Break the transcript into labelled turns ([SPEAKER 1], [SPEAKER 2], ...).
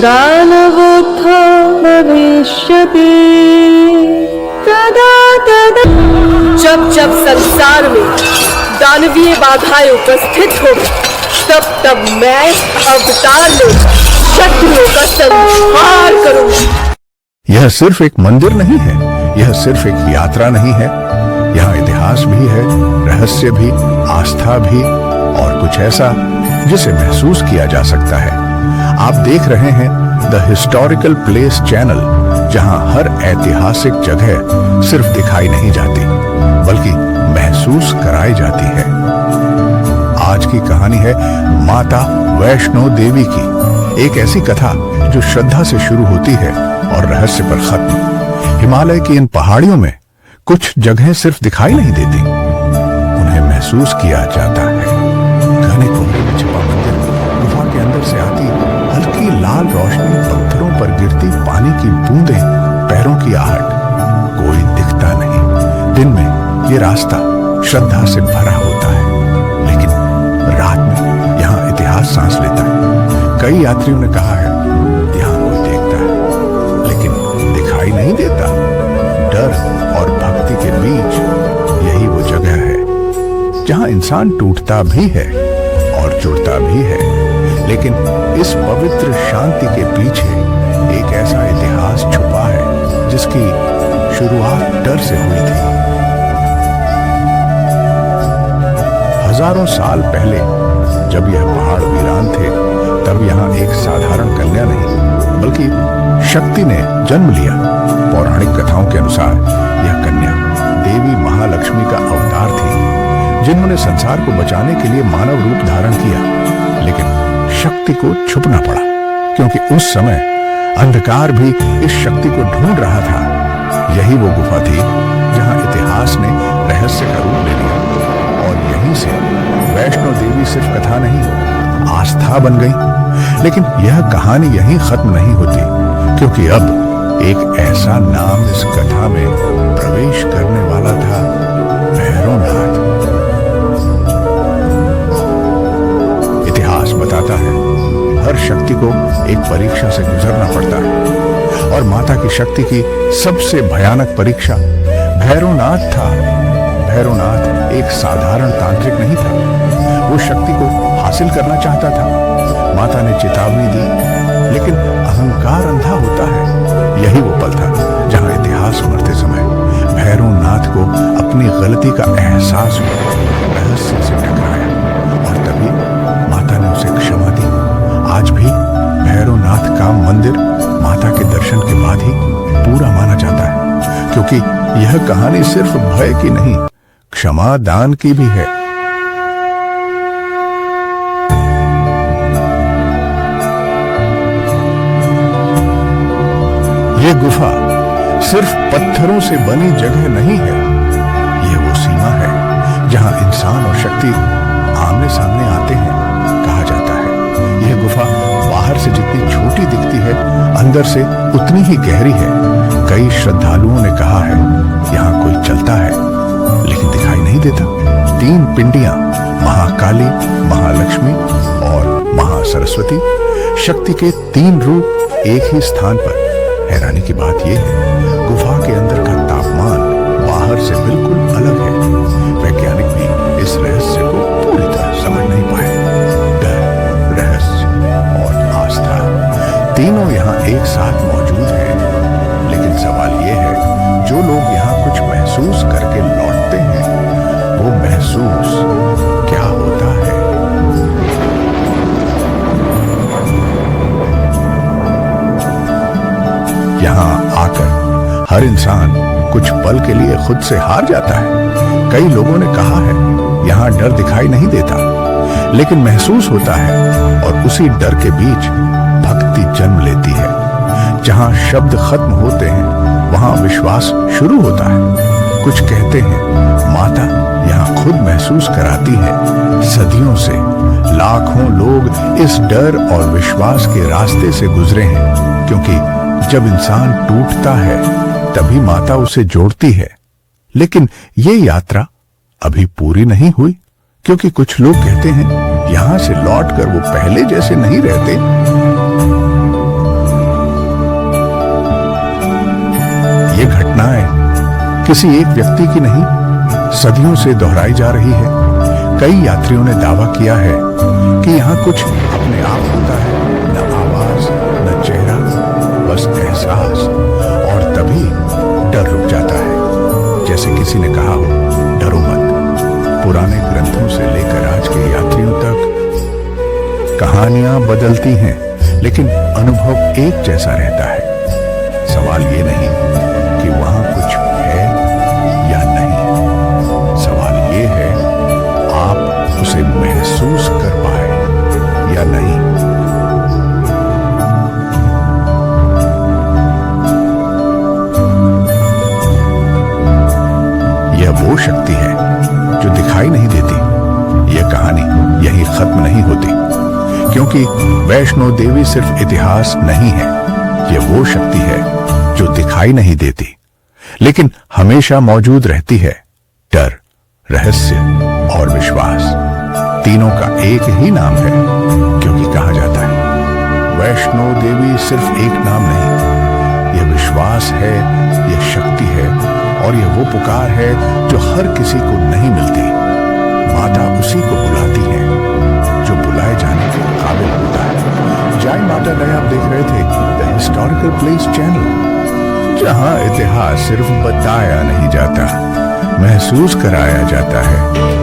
[SPEAKER 1] दानवोत्थो भविष्यति तदा तदा। जब जब संसार में दानवीय बाधाएं उपस्थित होगी, तब तब मैं अवतार में शत्रुओं का संहार करूंगी।
[SPEAKER 2] यह सिर्फ एक मंदिर नहीं है, यह सिर्फ एक यात्रा नहीं है। यहाँ इतिहास भी है, रहस्य भी, आस्था भी और कुछ ऐसा जिसे महसूस किया जा सकता है। आप देख रहे हैं द हिस्टोरिकल प्लेस चैनल, जहां हर ऐतिहासिक जगह सिर्फ दिखाई नहीं जाती बल्कि महसूस कराई जाती है। आज की कहानी है माता वैष्णो देवी की, एक ऐसी कथा जो श्रद्धा से शुरू होती है और रहस्य पर खत्म। हिमालय की इन पहाड़ियों में कुछ जगहें सिर्फ दिखाई नहीं देती, उन्हें महसूस किया जाता है। घने कोहरे में छिपा मंदिर, गुफा के अंदर से आती हल्की लाल रोशनी, पत्थरों पर गिरती पानी की बूंदें, पैरों की आहट, कोई दिखता नहीं। दिन में ये रास्ता श्रद्धा से भरा होता है, लेकिन रात में यहाँ इतिहास सांस लेता है। कई यात्रियों ने कहा है यहाँ कोई देखता है लेकिन दिखाई नहीं देता। डर और भक्ति के बीच यही वो जगह है जहां इंसान टूटता भी है और जुड़ता भी है। लेकिन इस पवित्र शांति के पीछे एक ऐसा इतिहास छुपा है जिसकी शुरुआत डर से हुई थी। हजारों साल पहले जब यह पहाड़ वीरान थे, तब यहाँ एक साधारण कन्या नहीं बल्कि शक्ति ने जन्म लिया। पौराणिक कथाओं के अनुसार यह कन्या देवी महालक्ष्मी का अवतार थी, जिन्होंने संसार को बचाने के लिए मानव रूप धारण किया। लेकिन शक्ति को छुपना पड़ा, क्योंकि उस समय अंधकार भी इस शक्ति को ढूंढ रहा था। यही वो गुफा थी जहां इतिहास ने रहस्य का रूप ले लिया, और यहीं से वैष्णो देवी सिर्फ कथा नहीं, आस्था बन गई। लेकिन यह कहानी यहीं खत्म नहीं होती, क्योंकि अब एक ऐसा नाम इस कथा में प्रवेश करने वाला था, भैरवनाथ। इतिहास बताता है हर शक्ति को एक परीक्षा से गुजरना पड़ता है, और माता की शक्ति की सबसे भयानक परीक्षा भैरवनाथ था। भैरवनाथ एक साधारण तांत्रिक नहीं था, वो शक्ति को हासिल करना चाहता था। माता ने चेतावनी दी, लेकिन अहंकार अंधा होता है। यही वो पल था जहां इतिहास उमड़ते समय भैरवनाथ को अपनी गलती का एहसास हुआ, रहस्य से टकराया, और तभी माता ने उसे क्षमा दी। आज भी भैरवनाथ का मंदिर माता के दर्शन के बाद ही पूरा माना जाता है, क्योंकि यह कहानी सिर्फ भय की नहीं, क्षमा दान की भी है। ये गुफा सिर्फ पत्थरों से बनी जगह नहीं है, यह वो सीमा है जहां इंसान और शक्ति आमने सामने आते हैं। कहा जाता है यह गुफा बाहर से जितनी छोटी दिखती है, अंदर से उतनी ही गहरी है। कई श्रद्धालुओं ने कहा है यहाँ कोई चलता है लेकिन दिखाई नहीं देता। 3 पिंडियां, महाकाली, महालक्ष्मी और महासरस्वती, शक्ति के 3 रूप एक ही स्थान पर। हैरानी की बात यह है गुफा के अंदर का तापमान बाहर से बिल्कुल अलग है। वैज्ञानिक भी इस रहस्य को पूरी तरह समझ नहीं पाए। डर, रहस्य और आस्था तीनों यहाँ एक साथ मौजूद हैं। लेकिन सवाल यह है, जो लोग यहाँ कुछ महसूस करके लौटते हैं, वो महसूस क्या होता है? यहाँ आकर हर इंसान कुछ पल के लिए खुद से हार जाता है। कई लोगों ने कहा है यहाँ डर दिखाई नहीं देता, लेकिन महसूस होता है, और उसी डर के बीच भक्ति जन्म लेती है। जहाँ शब्द खत्म होते हैं वहाँ विश्वास शुरू होता है। कुछ कहते हैं माता यहाँ खुद महसूस कराती है। सदियों से लाखों लोग इस डर और विश्वास के रास्ते से गुजरे हैं, क्योंकि जब इंसान टूटता है तभी माता उसे जोड़ती है। लेकिन ये यात्रा अभी पूरी नहीं हुई, क्योंकि कुछ लोग कहते हैं यहां से लौटकर वो पहले जैसे नहीं रहते। ये घटनाएं किसी एक व्यक्ति की नहीं, सदियों से दोहराई जा रही है। कई यात्रियों ने दावा किया है कि यहाँ कुछ अपने आप होता है, न आवाज न चेहरा, बस एहसास, और तभी डर रुक जाता है। जैसे किसी ने कहा हो, डरो मत। पुराने ग्रंथों से लेकर आज के यात्रियों तक कहानियां बदलती हैं, लेकिन अनुभव एक जैसा रहता है। सवाल ये नहीं कि वहां कुछ है या नहीं, सवाल ये है आप उसे महसूस कर पाए या नहीं। यह वो शक्ति है जो दिखाई नहीं देती। यह कहानी यही खत्म नहीं होती, क्योंकि वैष्णो देवी सिर्फ इतिहास नहीं है। यह वो शक्ति है जो दिखाई नहीं देती, लेकिन हमेशा मौजूद रहती है। डर, रहस्य और विश्वास, तीनों का एक ही नाम है, क्योंकि कहा जाता है वैष्णो देवी सिर्फ एक नाम नहीं, यह विश्वास है, यह शक्ति है, और यह वो पुकार है जो हर किसी को नहीं मिलती। माता उसी को बुलाती है जो बुलाए जाने के काबिल होता है। जय माता दी, आप देख रहे थे द हिस्टोरिकल प्लेस चैनल, जहां इतिहास सिर्फ बताया नहीं जाता, महसूस कराया जाता है।